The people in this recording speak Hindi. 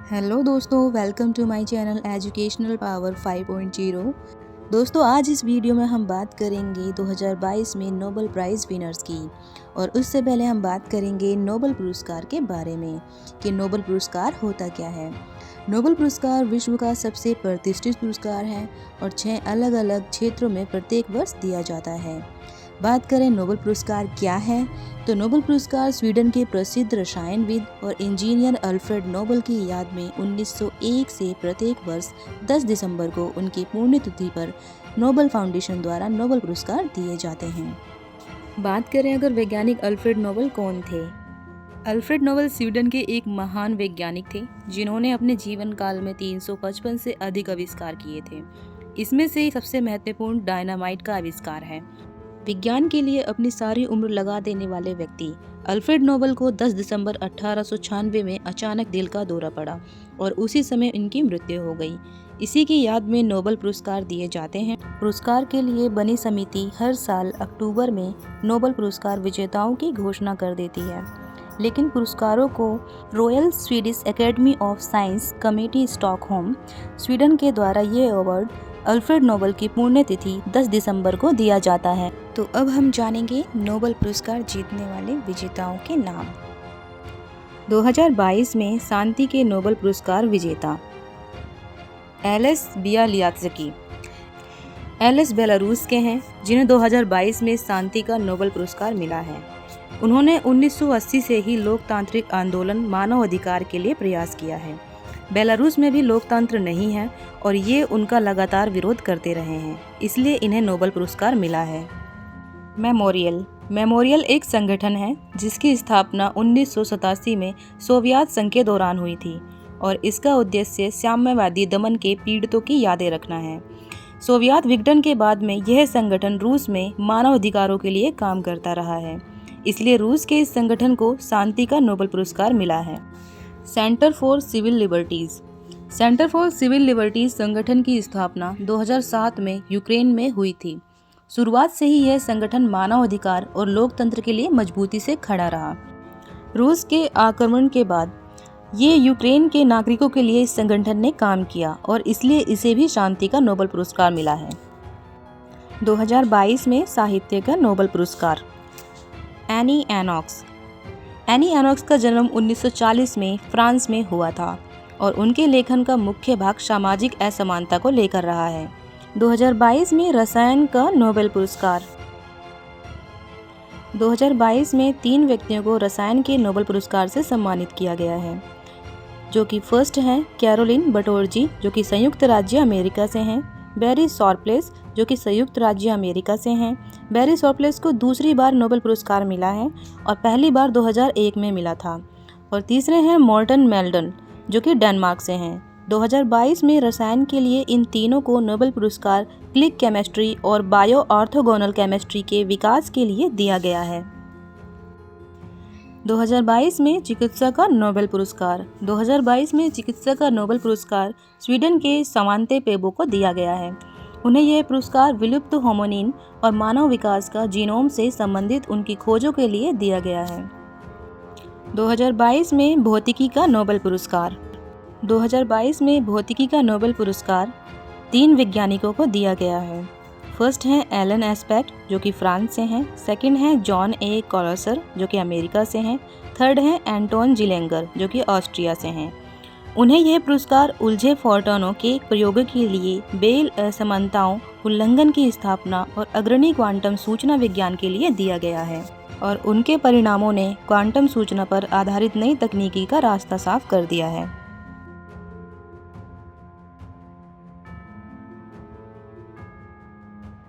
हेलो दोस्तों, welcome to my channel educational power 5.0। दोस्तों, आज इस वीडियो में हम बात करेंगे 2022 में नोबेल प्राइज़ विनर्स की। और उससे पहले हम बात करेंगे नोबेल पुरस्कार के बारे में कि नोबेल पुरस्कार होता क्या है। नोबेल पुरस्कार विश्व का सबसे प्रतिष्ठित पुरस्कार है और 6 अलग अलग क्षेत्रों में प्रत्येक वर्ष दिया जाता है। बात करें नोबेल पुरस्कार क्या है, तो नोबेल पुरस्कार स्वीडन के प्रसिद्ध रसायनविद और इंजीनियर अल्फ्रेड नोबेल की याद में 1901 से प्रत्येक वर्ष 10 दिसंबर को उनकी पुण्यतिथि पर नोबेल फाउंडेशन द्वारा नोबेल पुरस्कार दिए जाते हैं। बात करें अगर वैज्ञानिक अल्फ्रेड नोबेल कौन थे। अल्फ्रेड नोबेल स्वीडन के एक महान वैज्ञानिक थे जिन्होंने अपने जीवन काल में 355 से अधिक आविष्कार किए थे। इसमें से सबसे महत्वपूर्ण डायनामाइट का आविष्कार है। विज्ञान के लिए अपनी सारी उम्र लगा देने वाले व्यक्ति अल्फ्रेड नोबेल को 10 दिसंबर 1896 में अचानक दिल का दौरा पड़ा और उसी समय इनकी मृत्यु हो गई। इसी की याद में नोबेल पुरस्कार दिए जाते हैं। पुरस्कार के लिए बनी समिति हर साल अक्टूबर में नोबेल पुरस्कार विजेताओं की घोषणा कर देती है, लेकिन पुरस्कारों को royal Swedish academy of science committee Stockholm Sweden के द्वारा ये अवार्ड अल्फ्रेड नोबेल की पुण्यतिथि 10 दिसंबर को दिया जाता है। तो अब हम जानेंगे नोबेल पुरस्कार जीतने वाले विजेताओं के नाम। 2022 में शांति के नोबेल पुरस्कार विजेता एलेस बियालियात्स्की। एलेस बेलारूस के हैं जिन्हें 2022 में शांति का नोबेल पुरस्कार मिला है। उन्होंने 1980 से ही लोकतांत्रिक आंदोलन मानव अधिकार के लिए प्रयास किया है। बेलारूस में भी लोकतंत्र नहीं है और ये उनका लगातार विरोध करते रहे हैं, इसलिए इन्हें नोबेल पुरस्कार मिला है। मेमोरियल एक संगठन है जिसकी स्थापना 1987 में सोवियत संघ के दौरान हुई थी और इसका उद्देश्य साम्यवादी दमन के पीड़ितों की यादें रखना है। सोवियत विघटन के बाद में यह संगठन रूस में मानव अधिकारों के लिए काम करता रहा है, इसलिए रूस के इस संगठन को शांति का नोबेल पुरस्कार मिला है। Centre for civil liberties. Centre for civil liberties संगठन की स्थापना 2007 में यूक्रेन में हुई थी। शुरुआत से ही यह संगठन मानव अधिकार और लोकतंत्र के लिए मजबूती से खड़ा रहा। रूस के आक्रमण के बाद ये यूक्रेन के नागरिकों के लिए इस संगठन ने काम किया और इसलिए इसे भी शांति का नोबेल पुरस्कार मिला है। 2022 में साहित्य का नोबेल पुरस्कार एनी एनॉक्स। एनी एनॉक्स का जन्म 1940 में फ्रांस में हुआ था और उनके लेखन का मुख्य भाग सामाजिक असमानता को लेकर रहा है। 2022 में रसायन का नोबेल पुरस्कार। 2022 में 3 व्यक्तियों को रसायन के नोबेल पुरस्कार से सम्मानित किया गया है, जो कि फर्स्ट हैं कैरोलिन बटोरजी जो कि संयुक्त राज्य अमेरिका से हैं, बैरी शॉर्पलेस जो कि संयुक्त राज्य अमेरिका से हैं। बैरी शॉर्पलेस को दूसरी बार नोबेल पुरस्कार मिला है और पहली बार 2001 में मिला था। और तीसरे हैं मॉर्टन मेल्डन जो कि डेनमार्क से हैं। 2022 में रसायन के लिए इन तीनों को नोबेल पुरस्कार क्लिक केमिस्ट्री और बायो ऑर्थोगोनल केमिस्ट्री के विकास के लिए दिया गया है। 2022 में चिकित्सा का नोबेल पुरस्कार। 2022 में चिकित्सा का नोबेल पुरस्कार स्वीडन के समांते पेबो को दिया गया है। उन्हें यह पुरस्कार विलुप्त होमोनिन और मानव विकास का जीनोम से संबंधित उनकी खोजों के लिए दिया गया है। 2022 में भौतिकी का नोबेल पुरस्कार। 2022 में भौतिकी का नोबेल पुरस्कार 3 वैज्ञानिकों को दिया गया है। फर्स्ट हैं एलन एस्पेक्ट जो कि फ्रांस से हैं, सेकंड हैं जॉन ए कॉलसर जो कि अमेरिका से हैं, थर्ड हैं एंटोन जिलेंगर जो कि ऑस्ट्रिया से हैं। उन्हें यह पुरस्कार उलझे फोटॉनों के प्रयोगों के लिए बेल असमानताओं उल्लंघन की स्थापना और अग्रणी क्वांटम सूचना विज्ञान के लिए दिया गया है और उनके परिणामों ने क्वांटम सूचना पर आधारित नई तकनीकी का रास्ता साफ कर दिया है।